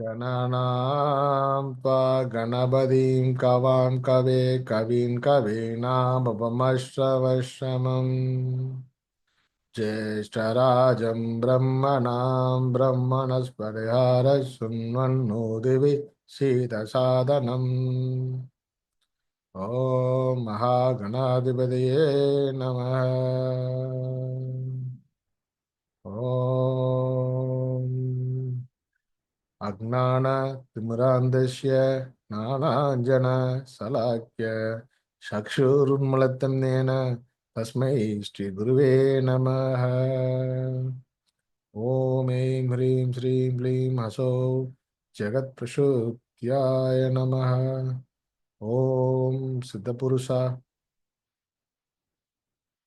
Gananam tva Ganapadim kavam kave kavin kavinam upamashravashamam Jeshtarajam brahmanam brahmanaspadhyara sunvanno divi sita sadhanam Om Mahaganadhipadaye Namaha Om Agnana Timurandasya Nananjana Salakya Shakshurunmalatamnena Tasmai Shri Guruve Namaha Om Aim Hrim Shrim Blim Haso Jagat Prashutyaya Namaha Om Siddha Purusha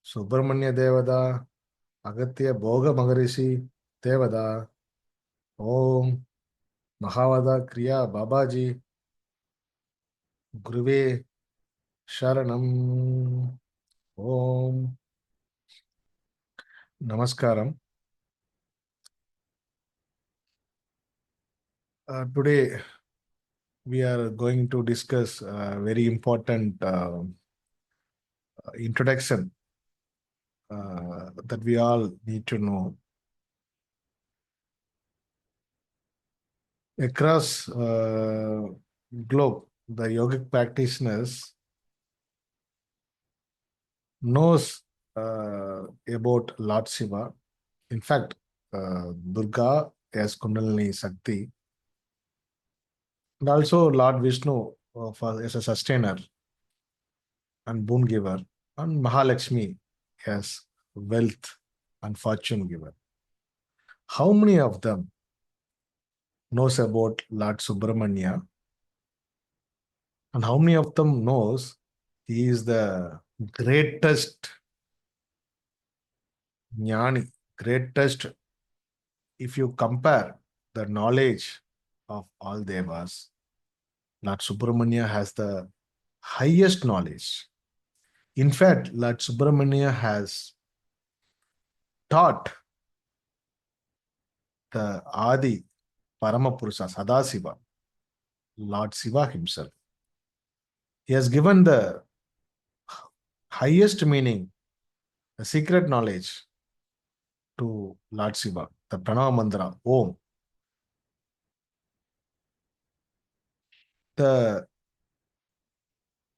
Subramanya Devada Agatya Bhoga Maharishi Devada Om Mahavada Kriya Babaji Guruve Sharanam Om Namaskaram. Today we are going to discuss a very important introduction that we all need to know. Across globe, the yogic practitioners knows about Lord Shiva. In fact, Durga as Kundalini Sakti, and also Lord Vishnu as a sustainer and boon giver, and Mahalakshmi as wealth and fortune giver. How many of them knows about Lord Subramanya, and how many of them knows he is the greatest jnani, greatest if you compare the knowledge of all devas, Lord Subramanya has the highest knowledge. In fact, Lord Subramanya has taught the Adi Paramapurusha Sadasiva, Lord Shiva himself. He has given the highest meaning, the secret knowledge to Lord Shiva, the Pranava Mantra, Om.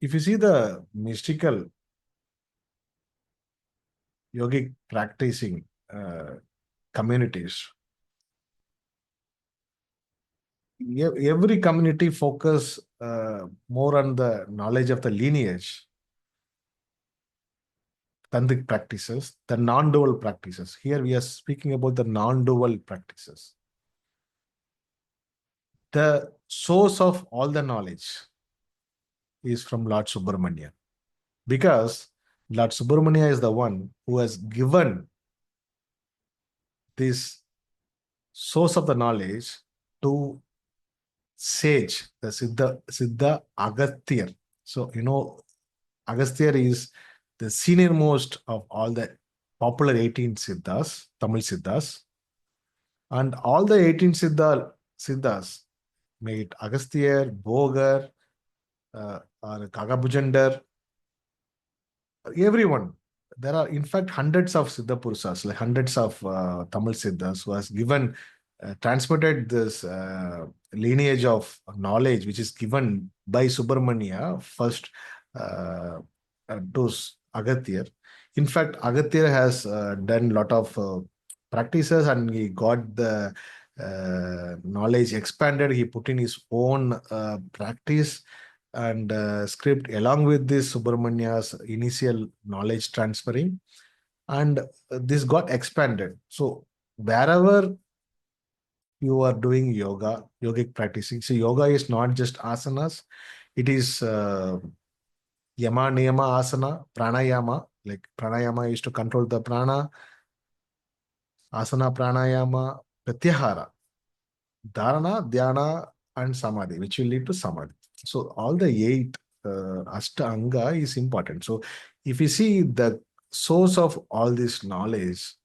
If you see the mystical yogic practicing communities, every community focus more on the knowledge of the lineage, tantric practices, the non-dual practices. Here we are speaking about the non-dual practices. The source of all the knowledge is from Lord Subramanya, because Lord Subramanya is the one who has given this source of the knowledge to sage, the Siddha Agasthyar. So, Agasthyar is the senior most of all the popular 18 Siddhas, Tamil Siddhas. And all the 18 Siddhas, may it Agasthyar, Bogar, or Kagabujandar, everyone. There are, in fact, hundreds of Siddha Purusas, like hundreds of Tamil Siddhas who has given, transmitted this lineage of knowledge, which is given by Subramanya first to Agathir. In fact, Agathir has done a lot of practices, and he got the knowledge expanded. He put in his own practice and script along with this Subramanya's initial knowledge transferring, and this got expanded. So wherever you are doing yoga, yogic practicing, so yoga is not just asanas, it is yama, niyama, asana, pranayama. Like pranayama is to control the prana, asana, pranayama, pratyahara, dharana, dhyana, and samadhi, which will lead to samadhi. So all the 8 Ashtanga is important. So if you see the source of all this knowledge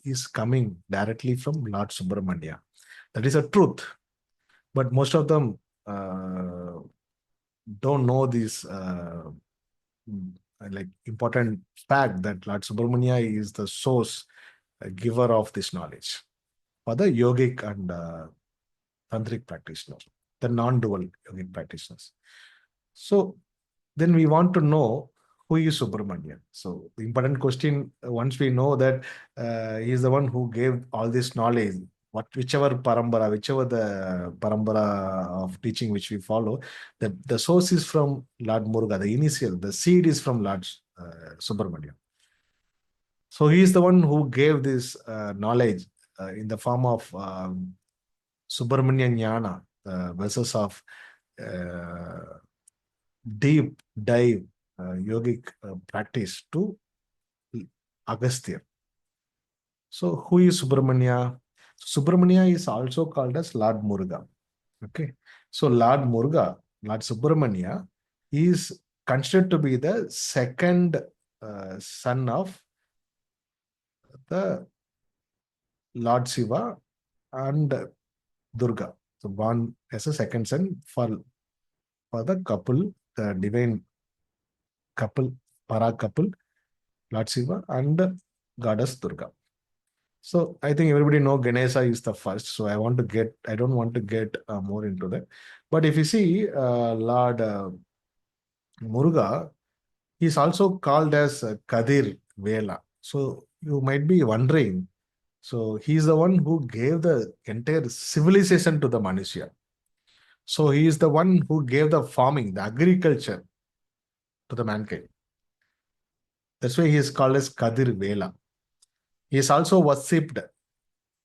is coming directly from Lord Subramanya. That is a truth. But most of them don't know this like important fact that Lord Subramanya is the source, giver of this knowledge for the yogic and tantric practitioners, the non-dual yogic practitioners. So then we want to know who is Subramanya. So the important question, once we know that he is the one who gave all this knowledge, whichever parambara, whichever the parambara of teaching which we follow, the source is from Lord Muruga, the initial, the seed is from Lord Subramanya. So he is the one who gave this knowledge in the form of Subramanya Jnana, the verses of uh, deep dive yogic practice to Agastya. So, who is Subramanya? Subramanya is also called as Lord Muruga. Okay. So, Lord Muruga, Lord Subramanya, is considered to be the second son of the Lord Shiva and Durga. So, born as a second son for the couple, the divine couple, para couple, Lord Shiva and goddess Durga. So I think everybody know Ganesha is the first. So I don't want to get more into that. But if you see Lord Muruga, he is also called as Kadir Vela. So you might be wondering, so he is the one who gave the entire civilization to the Manushya. So he is the one who gave the farming, the agriculture to the mankind. That's why he is called as Kadir Vela. He is also worshipped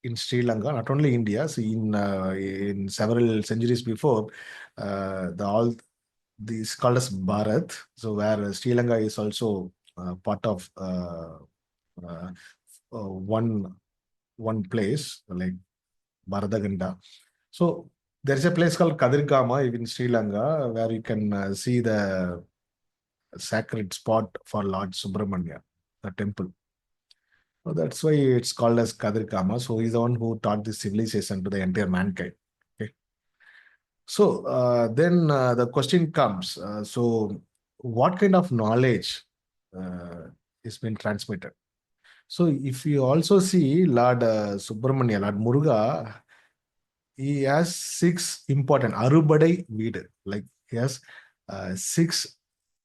in Sri Lanka, not only India. So in several centuries before, all these called as Bharat. So where Sri Lanka is also part of uh, one place like Bharataganda. So there is a place called Kadirgama in Sri Lanka where you can see the sacred spot for Lord Subramanya, the temple. So that's why it's called as Kadirgama. So he's the one who taught this civilization to the entire mankind. Okay. So then the question comes. So what kind of knowledge is been transmitted? So if you also see Lord Subramanya, Lord Muruga, he has six important Arubadai Veed, like he has six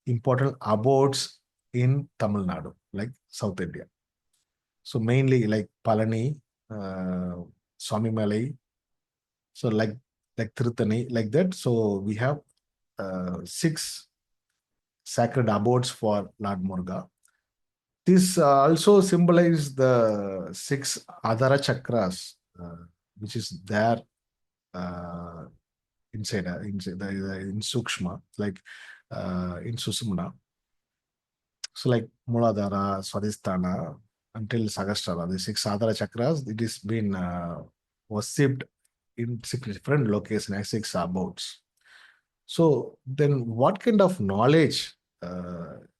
important abodes in Tamil Nadu, like South India. So mainly like Palani, Swami Malai, so like Tirthani, like that. So we have six sacred abodes for Lord Muruga. This also symbolizes the six Adhara chakras, which is there uh, in Sukshma, like in Susumna. So like Muladhara, Swadhisthana, until Sahasrara, the six Adhara chakras, it is been worshipped in six different locations as six abodes. So then what kind of knowledge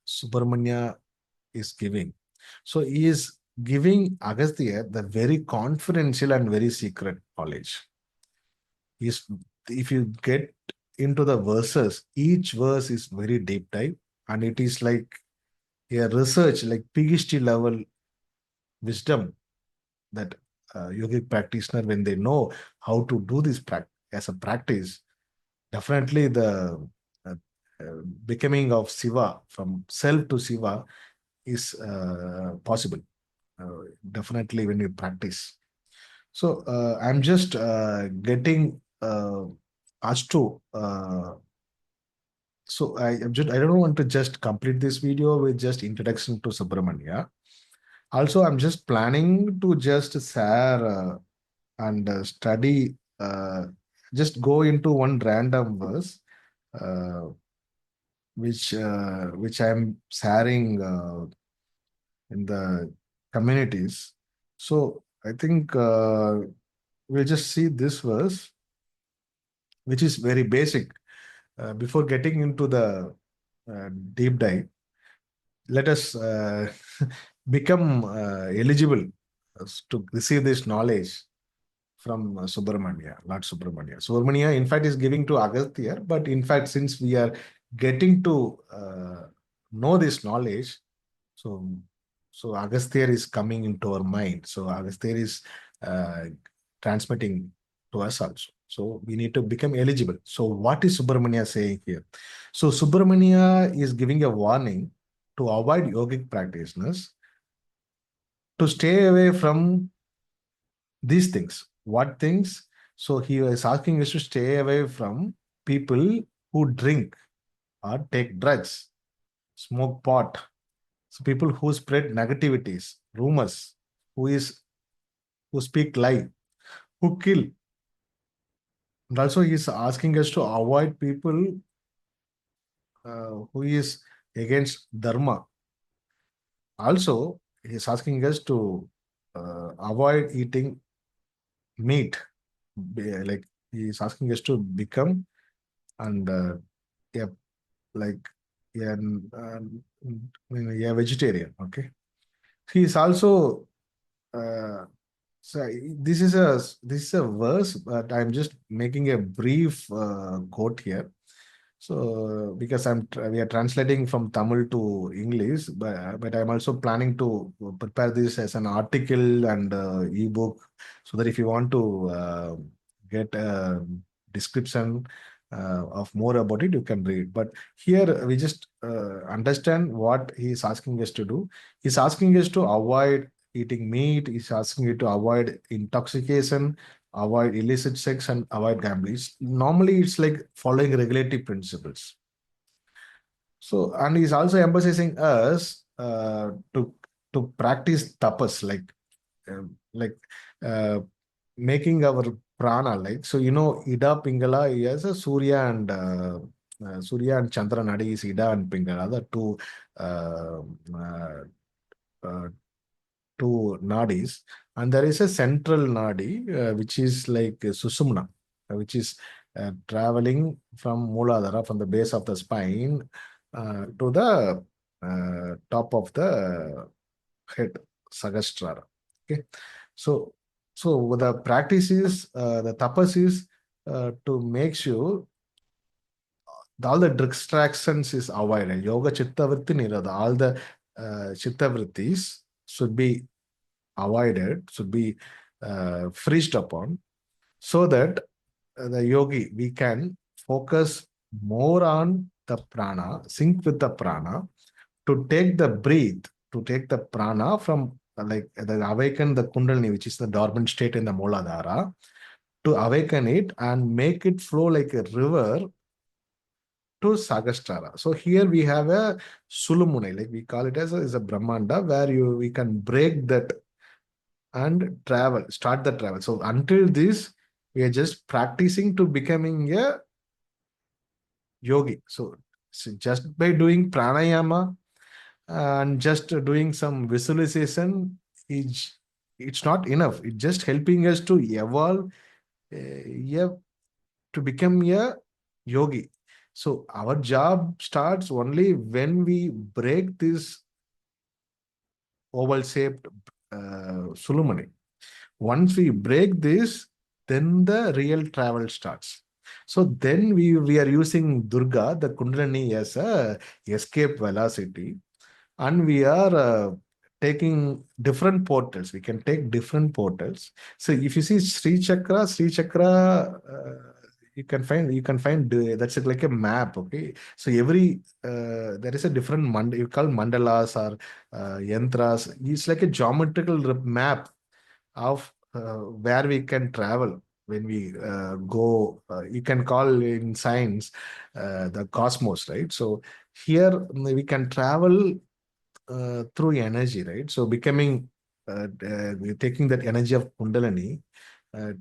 Subramanya is giving? So he is giving Agastya the very confidential and very secret knowledge. Is if you get into the verses, each verse is very deep dive, and it is like a research, like PhD level wisdom that yogic practitioner, when they know how to do this as a practice, definitely the uh, becoming of Shiva from self to Shiva is possible. Definitely when you practice. So I'm just getting asked to. So I don't want to just complete this video with just introduction to Subramanya. Also, I'm just planning to just share and study. Just go into one random verse, uh, which I'm sharing in the communities. So I think we'll just see this verse, which is very basic. Before getting into the deep dive, let us become eligible to receive this knowledge from Subramanya, Lord Subramanya. Subramanya, in fact, is giving to Agastya, but in fact, since we are getting to know this knowledge, so Agastya is coming into our mind. So Agastya is uh, transmitting to us also. So we need to become eligible. So what is Subramanya saying here? So Subramanya is giving a warning to avoid yogic practitioners to stay away from these things. What things? So he is asking us to stay away from people who drink or take drugs, smoke pot. So people who spread negativities, rumors, who speak lie, who kill. And also he is asking us to avoid people who is against dharma. Also, he is asking us to avoid eating meat. Like he is asking us to become and yeah, like yeah, vegetarian. Okay, he is also so this is a verse, but I'm just making a brief quote here. So because we are translating from Tamil to English, but I'm also planning to prepare this as an article and ebook, so that if you want to get a description of more about it, you can read. But here we just understand what he is asking us to do. He's asking us to avoid eating meat. He's asking you to avoid intoxication, avoid illicit sex, and avoid gambling. Normally, it's like following regulative principles. So, and he's also emphasizing us to practice tapas, like uh, making our prana. Like so, Ida Pingala is a Surya and Chandra Nadi is Ida and Pingala, the uh, uh, uh, two nadis, and there is a central nadi which is like Susumna, which is traveling from Muladhara, from the base of the spine to the top of the head, Sahasrara. Okay, so the practice is the tapas is to make sure all the distractions is avoided. Yoga chitta vritti nirada. All the chitta vrittis should be avoided, should be freezed upon, so that the yogi, we can focus more on the prana, sync with the prana, to take the breath, to take the prana from awaken the kundalini, which is the dormant state in the Muladhara, to awaken it and make it flow like a river to Sagastara. So here we have a Sulumune, like we call it as a Brahmanda, where we can break that and start the travel. So until this, we are just practicing to becoming a yogi. So just by doing pranayama and just doing some visualization, it's not enough. It's just helping us to evolve, yeah, to become a yogi. So our job starts only when we break this oval shaped sulumani. Once we break this, then the real travel starts. So then we are using Durga, the Kundalini, as a escape velocity, and we are taking different portals. We can take different portals. So if you see Sri Chakra, you can find that's like a map. Okay, so every there is a different you call mandalas or yantras. It's like a geometrical map of where we can travel when we go. You can call in science the cosmos, right? So here we can travel through energy, right? So becoming, taking that energy of Kundalini,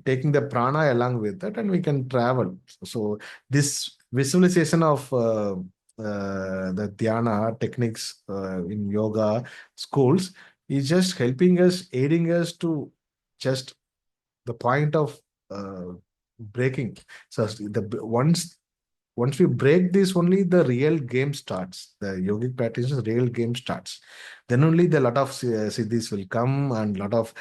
taking the prana along with that, and we can travel. So this visualization of the dhyana techniques in yoga schools is just helping us, aiding us to just the point of breaking. So once once we break this, only the real game starts. The yogic practices, real game starts. Then only the lot of siddhis will come, and lot of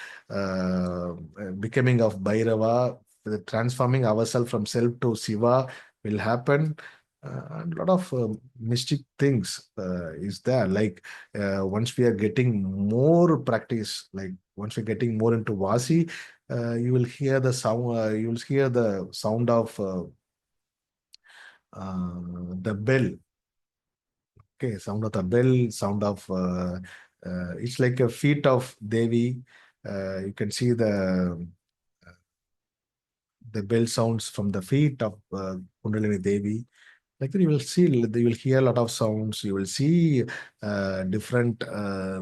becoming of Bhairava, the transforming ourselves from self to Shiva will happen. And a lot of mystic things is there. Like once we are getting more practice, like once we're getting more into Vasi, you will hear the sound. You will hear the sound of the bell. Okay, sound of the bell, sound of it's like a feet of Devi. You can see the bell sounds from the feet of Kundalini Devi. Like that, you will see, you will hear a lot of sounds. You will see different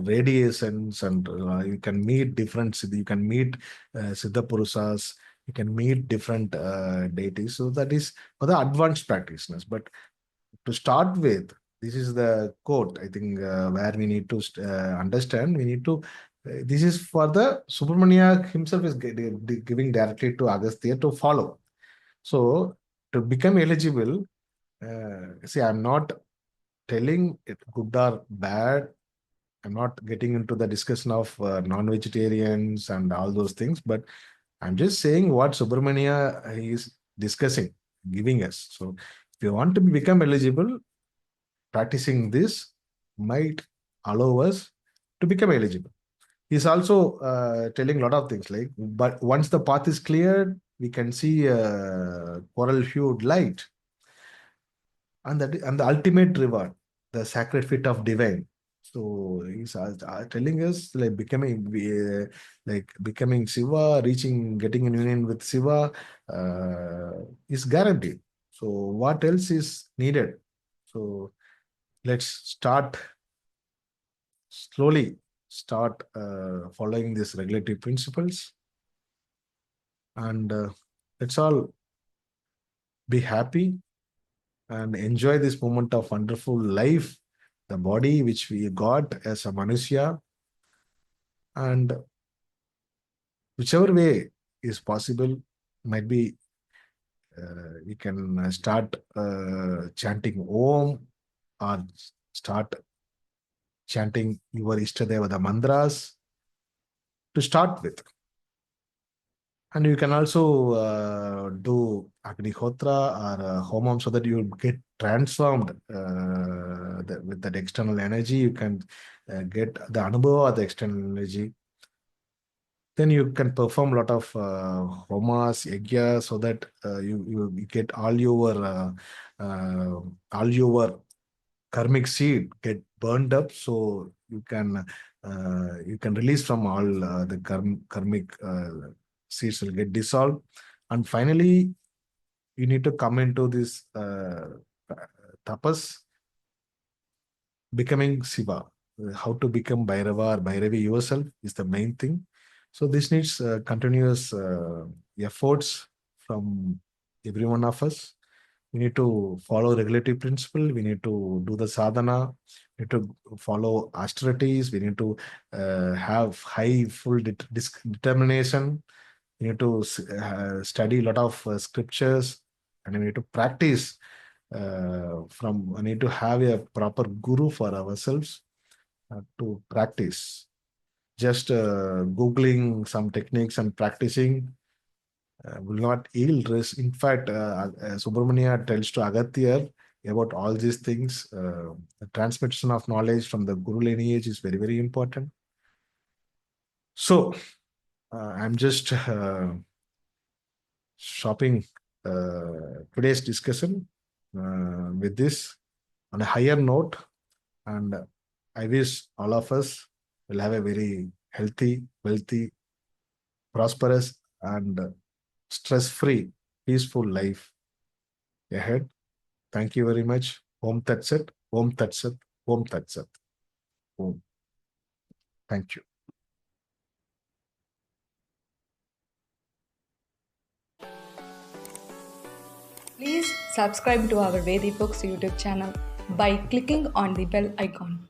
radiations, and you can meet different. You can meet Siddha Purusas. You can meet different deities. So that is for the advanced practitioners. But to start with, this is the quote, I think, where we need to understand. We need to, this is for the Subramanya himself is giving directly to Agastya to follow. So, to become eligible, see, I'm not telling it good or bad. I'm not getting into the discussion of non-vegetarians and all those things, but I'm just saying what Subramanya is discussing, giving us. So, if you want to become eligible, practicing this might allow us to become eligible. He's also telling a lot of things like, but once the path is cleared, we can see coral-hued light, and the ultimate reward, the sacred feet of divine. So he's telling us like becoming Shiva, getting in union with Shiva is guaranteed. So what else is needed? So let's slowly start following these regulatory principles, and let's all be happy and enjoy this moment of wonderful life, the body which we got as a Manusya, and whichever way is possible, might be we can start chanting Om, or start chanting your Ishtadeva, the mantras to start with. And you can also do Agnihotra or Homam so that you get transformed with that external energy. You can get the Anubhava of the external energy. Then you can perform a lot of homas, yajna, so that you get all your karmic seed get burned up, so you can release from all the karmic seeds will get dissolved, and finally you need to come into this tapas, becoming Shiva. How to become Bhairava or Bhairavi yourself is the main thing. So this needs continuous efforts from every one of us. We need to follow regulatory principle. We need to do the sadhana. We need to follow austerities. We need to have high full determination. We need to study a lot of scriptures, and we need to practice. We need to have a proper guru for ourselves to practice. Just googling some techniques and practicing will not yield risk. In fact, Subramanya tells to Agastya about all these things. The transmission of knowledge from the Guru lineage is very, very important. So, I'm just stopping today's discussion with this on a higher note. And I wish all of us will have a very healthy, wealthy, prosperous, and stress-free, peaceful life ahead. Thank you very much. Om Tat Sat, Om Tat Sat, Om Tat Sat. Om. Thank you. Please subscribe to our Vedicfolks YouTube channel by clicking on the bell icon.